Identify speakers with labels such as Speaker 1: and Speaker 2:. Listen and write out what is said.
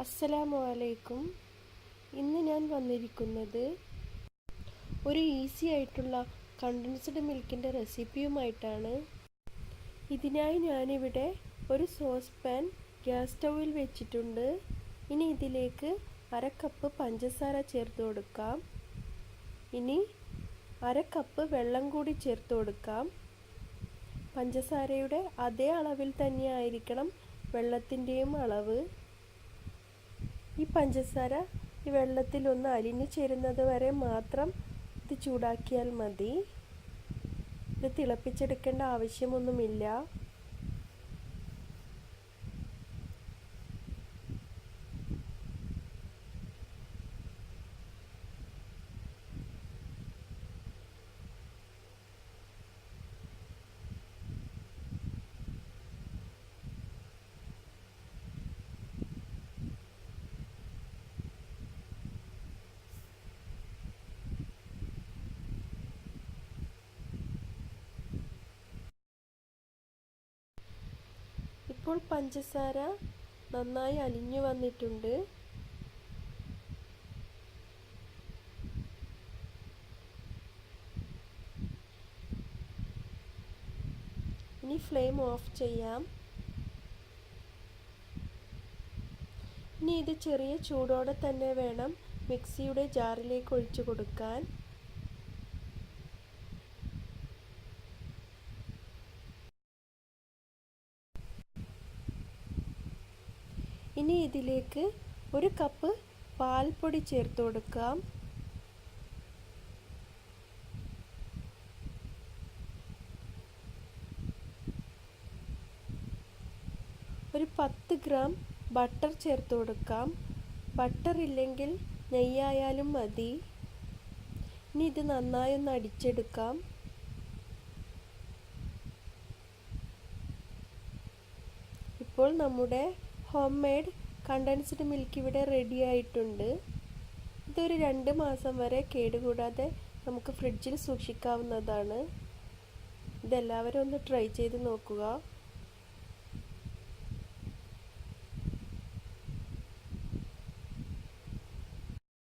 Speaker 1: അസ്സലാമു അലൈക്കും. ഇന്ന് ഞാൻ വന്നിരിക്കുന്നത് ഒരു ഈസി ആയിട്ടുള്ള കണ്ടൻസ്ഡ് മിൽക്കിൻ്റെ റെസിപ്പിയുമായിട്ടാണ്. ഇതിനായി ഞാനിവിടെ ഒരു സോസ് പാൻ ഗ്യാസ് സ്റ്റൗവിൽ വെച്ചിട്ടുണ്ട്. ഇനി ഇതിലേക്ക് 1/2 കപ്പ് പഞ്ചസാര ചേർത്ത് കൊടുക്കാം. ഇനി 1/2 കപ്പ് വെള്ളം കൂടി ചേർത്ത് കൊടുക്കാം. പഞ്ചസാരയുടെ അതേ അളവിൽ തന്നെ ആയിരിക്കണം വെള്ളത്തിൻ്റെയും അളവ്. ഈ പഞ്ചസാര ഈ വെള്ളത്തിൽ ഒന്ന് അലിഞ്ഞു ചേരുന്നത് വരെ മാത്രം ഇത് ചൂടാക്കിയാൽ മതി. ഇത് തിളപ്പിച്ചെടുക്കേണ്ട ആവശ്യമൊന്നുമില്ല. ഇപ്പോൾ പഞ്ചസാര നന്നായി അലിഞ്ഞു വന്നിട്ടുണ്ട്. ഇനി ഫ്ലെയിം ഓഫ് ചെയ്യാം. ഇനി ഇത് ചെറിയ ചൂടോടെ തന്നെ വേണം മിക്സിയുടെ ജാറിലേക്ക് ഒഴിച്ചു കൊടുക്കാൻ. ഇനി ഇതിലേക്ക് 1 കപ്പ് പാൽപ്പൊടി ചേർത്ത് കൊടുക്കാം. ഒരു 10 ഗ്രാം ബട്ടർ ചേർത്ത് കൊടുക്കാം. ബട്ടർ ഇല്ലെങ്കിൽ നെയ്യായാലും മതി. ഇനി ഇത് നന്നായി ഒന്ന് അടിച്ചെടുക്കാം. ഇപ്പോൾ നമ്മുടെ ഹോം മെയ്ഡ് കണ്ടൻസ്ഡ് മിൽക്ക് ഇവിടെ റെഡി ആയിട്ടുണ്ട്. ഇതൊരു 2 മാസം വരെ കേടുകൂടാതെ നമുക്ക് ഫ്രിഡ്ജിൽ സൂക്ഷിക്കാവുന്നതാണ്. ഇതെല്ലാവരും ഒന്ന് ട്രൈ ചെയ്ത് നോക്കുക.